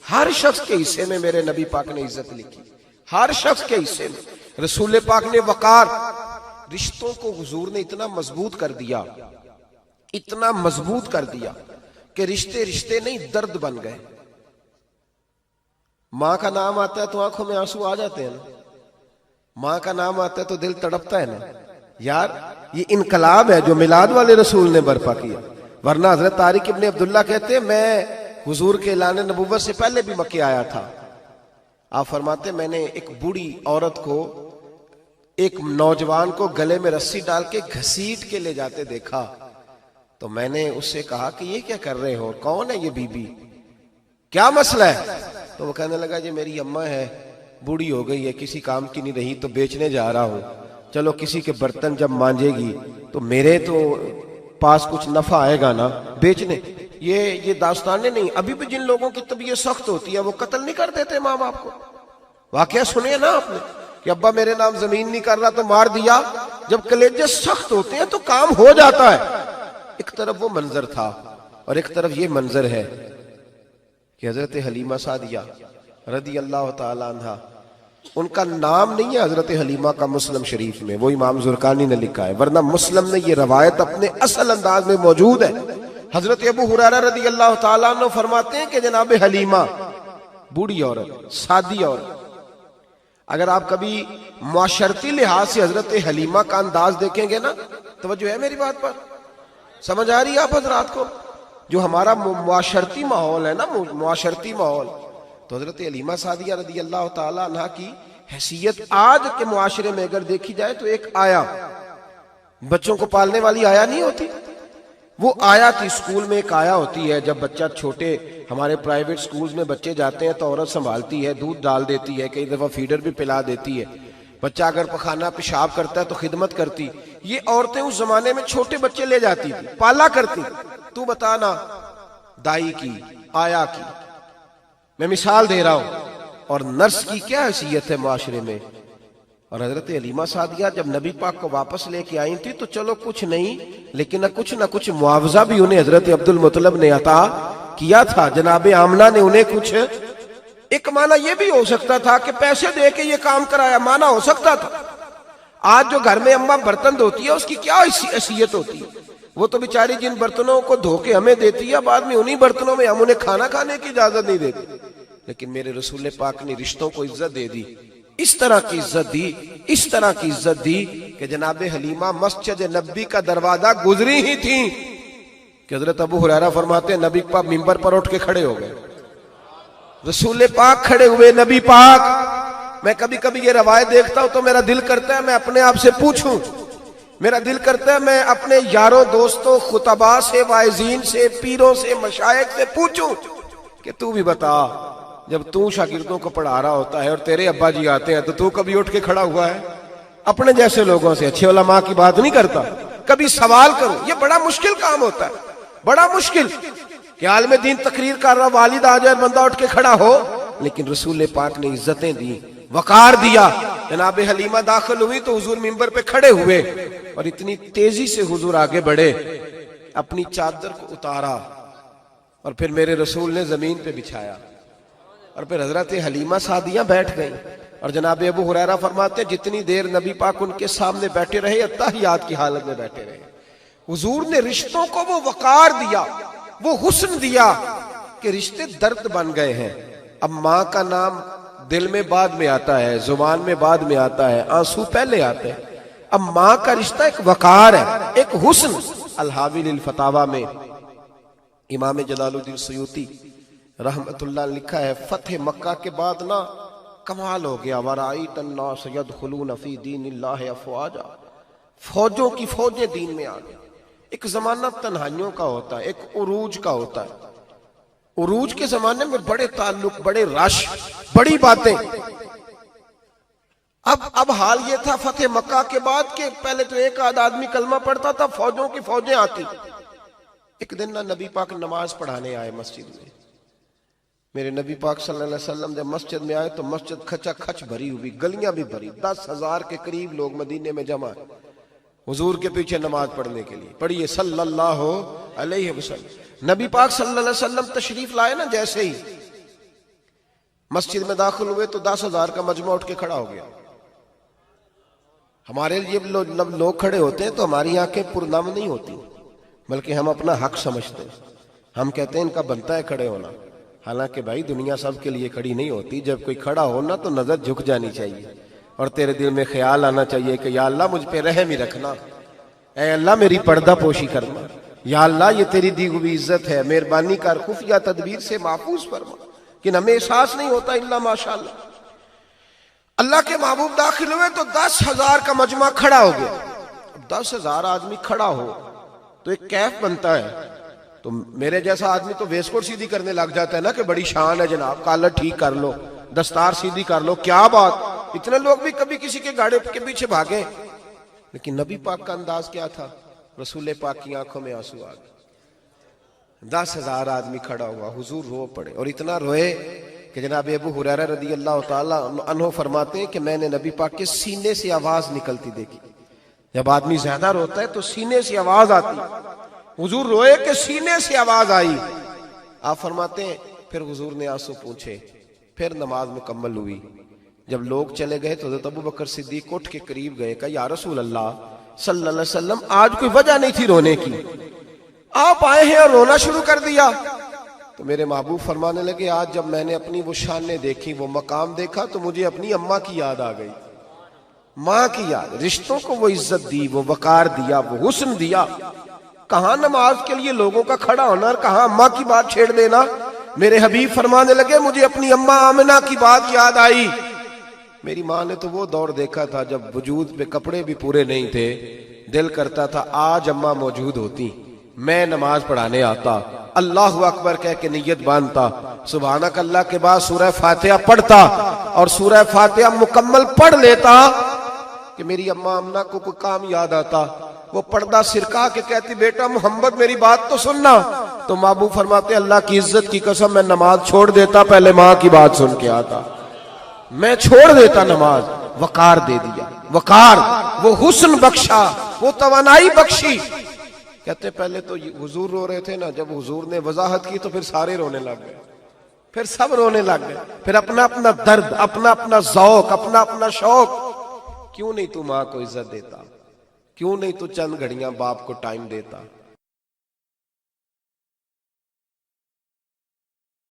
ہر شخص کے حصے میں میرے نبی پاک نے عزت لکھی، ہر شخص کے حصے میں رسول پاک نے وقار. رشتوں کو حضور نے اتنا مضبوط کر دیا، اتنا مضبوط کر دیا کہ رشتے رشتے نہیں درد بن گئے. ماں کا نام آتا ہے تو آنکھوں میں آنسو آ جاتے ہیں نا، ماں کا نام آتا ہے تو دل تڑپتا ہے نا. یار یہ انقلاب ہے جو میلاد والے رسول نے برپا کیا. ورنہ حضرت طارق ابن عبداللہ کہتے ہیں میں حضور کے اعلان نبوت سے پہلے بھی مکے آیا تھا. آپ فرماتے میں نے ایک بوڑھی عورت کو، ایک نوجوان کو گلے میں رسی ڈال کے گھسیٹ کے لے جاتے دیکھا تو میں نے اس سے کہا کہ یہ کیا کر رہے ہو، کون ہے یہ بی بی، کیا مسئلہ ہے؟ تو وہ کہنے لگا جی میری اماں ہے، بوڑھی ہو گئی ہے، کسی کام کی نہیں رہی تو بیچنے جا رہا ہوں. چلو کسی کے برتن جب مانجے گی تو میرے تو پاس کچھ نفع آئے گا نا بیچنے. یہ داستانیں نہیں. ابھی بھی جن لوگوں کی طبیعت سخت ہوتی ہے وہ قتل نہیں کر دیتے ماں باپ کو. واقعہ سنے نا آپ نے کہ ابا میرے نام زمین نہیں کر رہا تو مار دیا. جب کلیجے سخت ہوتے ہیں تو کام ہو جاتا ہے. ایک طرف وہ منظر تھا اور ایک طرف یہ منظر ہے کہ حضرت حلیمہ سعدیہ رضی اللہ تعالی عنہ، ان کا نام نہیں ہے حضرت حلیمہ کا مسلم شریف میں، وہ امام زرقانی نے لکھا ہے، ورنہ مسلم نے یہ روایت اپنے اصل انداز میں موجود ہے. حضرت ابو ہریرہ رضی اللہ تعالیٰ عنہ فرماتے ہیں کہ جناب حلیمہ بوڑھی عورت، سادی عورت. اگر آپ کبھی معاشرتی لحاظ سے حضرت حلیمہ کا انداز دیکھیں گے نا، توجہ ہے میری بات پر، سمجھ آ رہی ہے آپ حضرات کو؟ جو ہمارا معاشرتی ماحول ہے نا، معاشرتی ماحول، تو حضرت حلیمہ سعدیہ رضی اللہ تعالیٰ عنہ کی حیثیت آج کے معاشرے میں اگر دیکھی جائے تو ایک آیا، بچوں کو پالنے والی آیا نہیں ہوتی، وہ آیا تھی. اسکول میں ایک آیا ہوتی ہے، جب بچہ چھوٹے ہمارے پرائیویٹ سکولز میں بچے جاتے ہیں تو عورت سنبھالتی ہے، دودھ ڈال دیتی ہے، کئی دفعہ فیڈر بھی پلا دیتی ہے. بچہ اگر پخانہ پیشاب کرتا ہے تو خدمت کرتی. یہ عورتیں اس زمانے میں چھوٹے بچے لے جاتی تھی، پالا کرتی. تو بتانا دائی کی، آیا کی، میں مثال دے رہا ہوں، اور نرس کی کیا حیثیت ہے معاشرے میں. اور حضرت حلیمہ سعدیہ جب نبی پاک کو واپس لے کے آئی تھی تو چلو کچھ نہیں، لیکن نہ کچھ معاوضہ بھی انہیں حضرت عبد المطلب نے عطا کیا تھا. جناب آمنہ نے انہیں کچھ، ایک معنی یہ بھی ہو سکتا تھا کہ پیسے دے کے یہ کام کرایا، معنی ہو سکتا تھا. آج جو گھر میں اماں برتن دھوتی ہے اس کی کیا حیثیت ہوتی ہے؟ وہ تو بیچاری جن برتنوں کو دھو کے ہمیں دیتی ہے، بعد میں انہی برتنوں میں ہم انہیں کھانا کھانے کی اجازت نہیں دیتے. لیکن میرے رسول پاک نے رشتوں کو عزت دے دی، اس طرح کی عزت دی، اس طرح کی عزت دی کہ جناب حلیمہ مسجد نبی کا دروازہ گزری ہی تھی کہ حضرت ابو ہریرہ فرماتے ہیں نبی پاک منبر پر اٹھ کے کھڑے ہو گئے. رسول پاک کھڑے ہوئے، نبی پاک. میں کبھی کبھی یہ روایت دیکھتا ہوں تو میرا دل کرتا ہے میں اپنے آپ سے پوچھوں، میرا دل کرتا ہے میں اپنے یاروں دوستوں خطباء سے، واعظین سے، پیروں سے، مشائخ سے پوچھوں کہ تو بھی بتا، جب تو شاگردوں کو پڑھا رہا ہوتا ہے اور تیرے ابا جی آتے ہیں تو کبھی اٹھ کے کھڑا ہوا ہے؟ اپنے جیسے لوگوں سے، اچھے علماء کی بات نہیں کرتا، کبھی سوال کرو. یہ بڑا مشکل کام ہوتا ہے، بڑا مشکل کہ عالم دین تقریر کر رہا، والد آ جائے بندہ اٹھ کے کھڑا ہو. لیکن رسول پاک نے عزتیں دی، وقار دیا. جناب حلیمہ داخل ہوئی تو حضور منبر پہ کھڑے ہوئے اور اتنی تیزی سے حضور آگے بڑھے، اپنی چادر کو اتارا اور پھر میرے رسول نے زمین پہ بچھایا اور پھر حضرت حلیمہ سعدیہ بیٹھ گئیں. اور جناب ابو ہریرہ فرماتے ہیں جتنی دیر نبی پاک ان کے سامنے بیٹھے رہے اتحیات کی حالت میں بیٹھے رہے. حضور نے رشتوں کو وہ وقار دیا، وہ حسن دیا کہ رشتے درد بن گئے ہیں. اب ماں کا نام دل میں بعد میں آتا ہے، زبان میں بعد میں آتا ہے، آنسو پہلے آتے ہیں. اب ماں کا رشتہ ایک وقار ہے، ایک حسن. الحاوی للفتاوی میں امام جلال الدین سیوطی رحمت اللہ لکھا ہے فتح مکہ کے بعد نا کمال ہو گیا. وَرَأَيْتَ النَّاسَ يَدْخُلُونَ فِي دِينِ اللَّهِ أَفْوَاجًا، فوجوں کی فوجیں دین میں آ گئی. ایک زمانہ تنہائیوں کا ہوتا ہے، ایک عروج کا ہوتا ہے. عروج کے زمانے میں بڑے تعلق، بڑے رش، بڑی باتیں. اب حال یہ تھا فتح مکہ کے بعد کہ پہلے تو ایک آدھ آدمی کلمہ پڑھتا تھا، فوجوں کی فوجیں آتی. ایک دن نہ نبی پاک نماز پڑھانے آئے مسجد میں. میرے نبی پاک صلی اللہ علیہ وسلم جب مسجد میں آئے تو مسجد کھچا کھچ بھری ہوئی، گلیاں بھی بھری، 10,000 کے قریب لوگ مدینے میں جمع ہیں حضور کے پیچھے نماز پڑھنے کے لیے. پڑھیے صلی اللہ علیہ وسلم. نبی پاک صلی اللہ علیہ وسلم تشریف لائے نا، جیسے ہی مسجد میں داخل ہوئے تو 10,000 کا مجمع اٹھ کے کھڑا ہو گیا. ہمارے لیے لوگ کھڑے ہوتے ہیں تو ہماری آنکھیں پرنم نہیں ہوتی، بلکہ ہم اپنا حق سمجھتے ہیں. ہم کہتے ہیں ان کا بنتا ہے کھڑے ہونا. حالانکہ بھائی دنیا سب کے لیے کھڑی نہیں ہوتی. جب کوئی کھڑا ہونا تو نظر جھک جانی چاہیے اور تیرے دل میں خیال آنا چاہیے کہ یا اللہ مجھ پہ رحم ہی رکھنا، اے اللہ میری پردہ پوشی کرنا، یا اللہ یہ تیری دی ہوئی عزت ہے، مہربانی کر خفیہ تدبیر سے محفوظ فرما. کہ ہمیں احساس نہیں ہوتا الا ماشاءاللہ. اللہ کے محبوب داخل ہوئے تو 10,000 کا مجمع کھڑا ہو گیا. 10,000 آدمی کھڑا ہو تو ایک کیف بنتا ہے. تو میرے جیسا آدمی تو ویس کوٹ سیدھی کرنے لگ جاتا ہے نا کہ بڑی شان ہے جناب، کالر ٹھیک کر لو، دستار سیدھی کر لو، کیا بات. اتنے لوگ بھی کبھی کسی کے گاڑی کے پیچھے بھاگے. لیکن نبی پاک کا انداز کیا تھا؟ رسول پاک کی آنکھوں میں آنسو آ گئے. 10,000 آدمی کھڑا ہوا، حضور رو پڑے اور اتنا روئے کہ جناب ابو ہریرہ رضی اللہ تعالیٰ عنہ فرماتے ہیں کہ میں نے نبی پاک کے سینے سے آواز نکلتی دیکھی. جب آدمی زیادہ روتا ہے تو سینے سے آواز آتی. حضور روئے کہ سینے سے آواز آئی. آپ فرماتے ہیں پھر حضور نے آنسو پوچھے، پھر نماز مکمل ہوئی. جب لوگ چلے گئے تو حضرت ابو بکر صدیق اٹھ کے قریب گئے، کہا یا رسول اللہ صلی اللہ علیہ وسلم آج کوئی وجہ نہیں تھی رونے کی، آپ آئے ہیں اور رونا شروع کر دیا. تو میرے محبوب فرمانے لگے آج جب میں نے اپنی وہ شانیں دیکھی، وہ مقام دیکھا تو مجھے اپنی اماں کی یاد آ گئی. ماں کی یاد، رشتوں کو وہ عزت دی، وہ وقار دیا، وہ حسن دیا. کہاں نماز کے لیے لوگوں کا کھڑا ہونا اور کہاں اماں کی بات چھیڑ دینا. میرے حبیب فرمانے لگے مجھے اپنی اماں آمنہ کی بات یاد آئی. میری ماں نے تو وہ دور دیکھا تھا جب وجود پہ کپڑے بھی پورے نہیں تھے، دل کرتا تھا آج اماں موجود ہوتی، میں نماز پڑھانے آتا، اللہ اکبر کہہ کے نیت باندھتا، سبحانک اللہ کے بعد سورہ فاتحہ پڑھتا اور سورہ فاتحہ مکمل پڑھ لیتا کہ میری اماں آمنہ کو کوئی کام یاد آتا. وہ پردہ سرکا کے کہتی بیٹا محمد میری بات تو سننا. تو محبوب فرماتے اللہ کی عزت کی قسم میں نماز چھوڑ دیتا، پہلے ماں کی بات سن کے آتا. میں چھوڑ دیتا نماز. وقار دے دیا، وقار، وہ حسن بخشا، وہ توانائی بخشی. کہتے پہلے تو حضور رو رہے تھے نا، جب حضور نے وضاحت کی تو پھر سارے رونے لگ گئے، پھر سب رونے لگ گئے. پھر اپنا اپنا درد، اپنا اپنا ذوق، اپنا اپنا شوق. کیوں نہیں تو ماں کو عزت دیتا؟ کیوں نہیں تو چند گھڑیاں باپ کو ٹائم دیتا؟